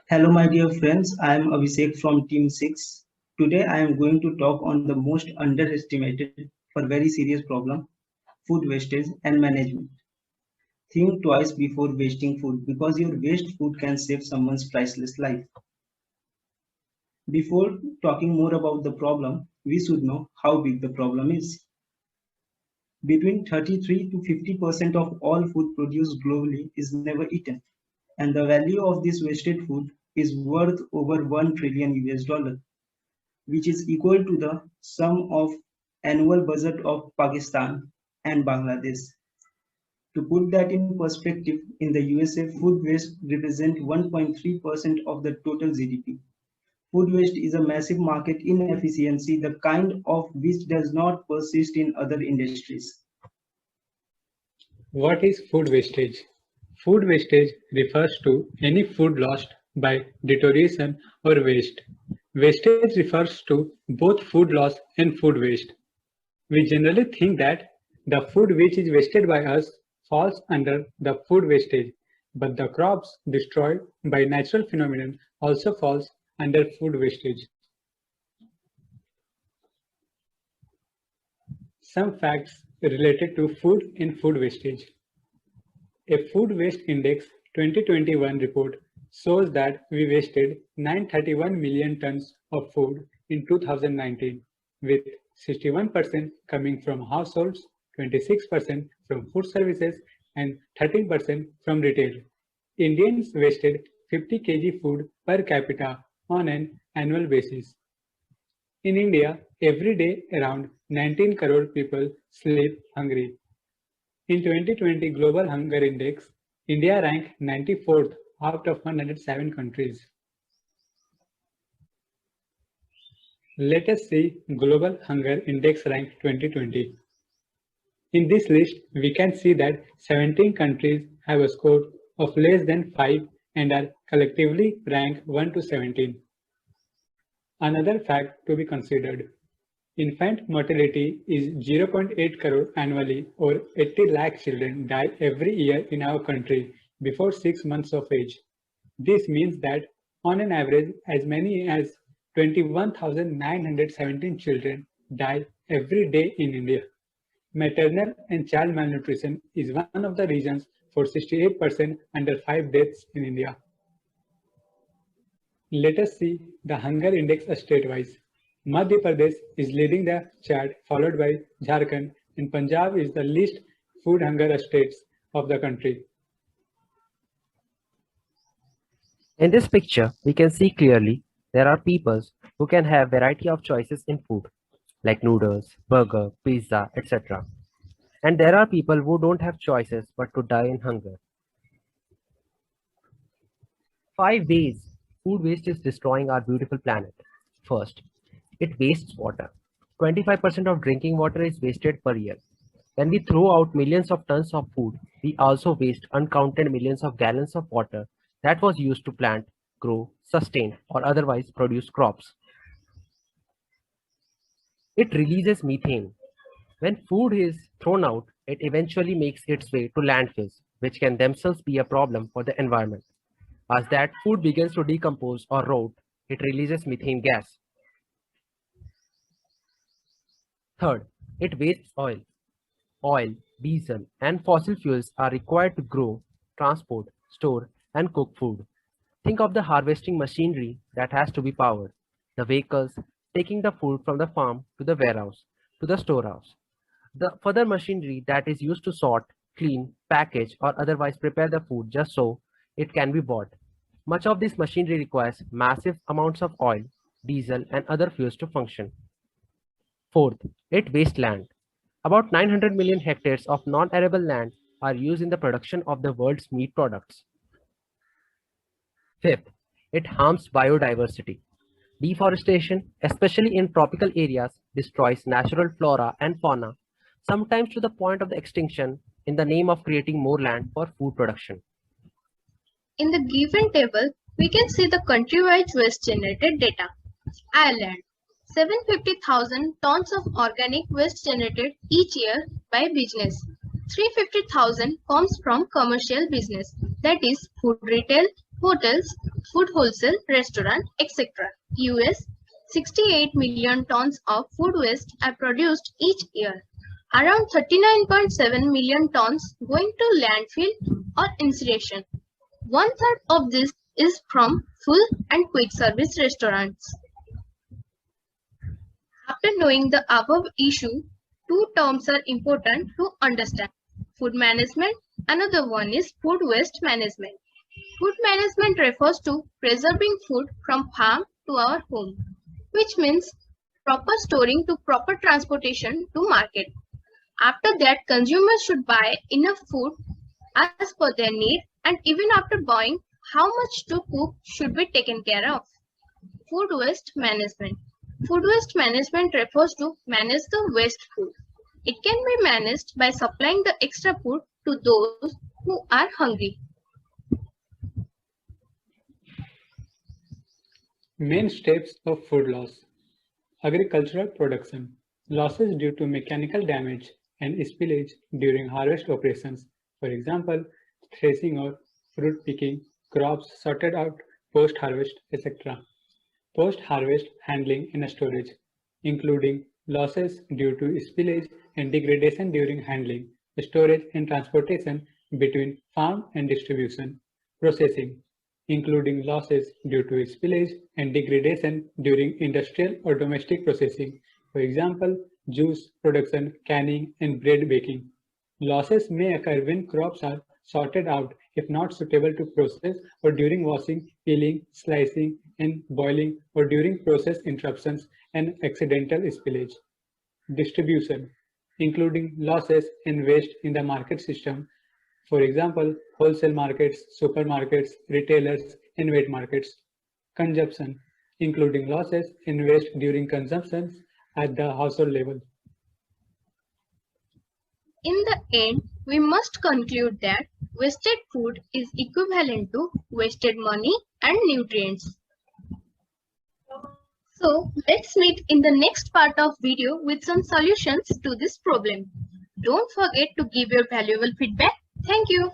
Hello, my dear friends. I am Abhishek from Team-6. Today, I am going to talk on the most underestimated for very serious problem, food wastage and management. Think twice before wasting food because your waste food can save someone's priceless life. Before talking more about the problem, we should know how big the problem is. Between 33 to 50% of all food produced globally is never eaten, and the value of this wasted food is worth over 1 trillion US dollar, which is equal to the sum of annual budget of Pakistan and Bangladesh. To put that in perspective, in the USA, food waste represents 1.3% of the total GDP. Food waste is a massive market inefficiency, the kind of which does not persist in other industries. What is food wastage? Food wastage refers to any food lost by deterioration or waste. Wastage refers to both food loss and food waste. We generally think that the food which is wasted by us falls under the food wastage, but the crops destroyed by natural phenomenon also falls under food wastage. Some facts related to food and food wastage. A Food Waste Index 2021 report shows that we wasted 931 million tons of food in 2019, with 61% coming from households, 26% from food services, and 13% from retail. Indians wasted 50 kg food per capita on an annual basis. In India, every day around 19 crore people sleep hungry. In 2020 Global Hunger Index, India ranked 94th out of 107 countries. Let us see Global Hunger Index rank 2020. In this list, we can see that 17 countries have a score of less than 5 and are collectively ranked 1 to 17. Another fact to be considered. Infant mortality is 0.8 crore annually, or 80 lakh children die every year in our country before 6 months of age. This means that on an average, as many as 21,917 children die every day in India. Maternal and child malnutrition is one of the reasons for 68% under 5 deaths in India. Let us see the hunger index state-wise. Madhya Pradesh is leading the chart, followed by Jharkhand, and Punjab is the least food hunger states of the country. In this picture, we can see clearly there are people who can have variety of choices in food, like noodles, burger, pizza, etc. And there are people who don't have choices but to die in hunger. 5 ways food waste is destroying our beautiful planet. First, it wastes water. 25% of drinking water is wasted per year. When we throw out millions of tons of food, we also waste uncounted millions of gallons of water that was used to plant, grow, sustain, or otherwise produce crops. It releases methane. When food is thrown out, it eventually makes its way to landfills, which can themselves be a problem for the environment. As that food begins to decompose or rot, it releases methane gas. Third, it wastes oil. Oil, diesel, and fossil fuels are required to grow, transport, store, and cook food. Think of the harvesting machinery that has to be powered, the vehicles taking the food from the farm to the warehouse, to the storehouse, the further machinery that is used to sort, clean, package, or otherwise prepare the food just so it can be bought. Much of this machinery requires massive amounts of oil, diesel, and other fuels to function. Fourth, it wastes land. About 900 million hectares of non-arable land are used in the production of the world's meat products. Fifth, it harms biodiversity. Deforestation, especially in tropical areas, destroys natural flora and fauna, sometimes to the point of the extinction, in the name of creating more land for food production. In the given table, we can see the country-wide waste generated data. Ireland, 750,000 tons of organic waste generated each year by business. 350,000 comes from commercial business, that is food retail, hotels, food wholesale, restaurant, etc. US, 68 million tons of food waste are produced each year. Around 39.7 million tons going to landfill or incineration. 1/3 of this is from full and quick service restaurants. After knowing the above issue, two terms are important to understand. Food management, another one is food waste management. Food management refers to preserving food from farm to our home, which means proper storing to proper transportation to market. After that, consumers should buy enough food as per their need, and even after buying, how much to cook should be taken care of. Food waste management. Food waste management refers to manage the waste food. It can be managed by supplying the extra food to those who are hungry. Main steps of food loss. Agricultural production. Losses due to mechanical damage and spillage during harvest operations. For example, threshing or fruit picking, crops sorted out post-harvest, etc. Post-harvest handling and storage, including losses due to spillage and degradation during handling, storage and transportation between farm and distribution. Processing, including losses due to spillage and degradation during industrial or domestic processing. For example, juice production, canning, and bread baking. Losses may occur when crops are sorted out if not suitable to process, or during washing, peeling, slicing, and boiling, or during process interruptions and accidental spillage. Distribution, including losses and waste in the market system. For example, wholesale markets, supermarkets, retailers, and wet markets. Consumption, including losses and waste during consumption at the household level. In the end, we must conclude that wasted food is equivalent to wasted money and nutrients. So let's meet in the next part of video with some solutions to this problem. Don't forget to give your valuable feedback. Thank you.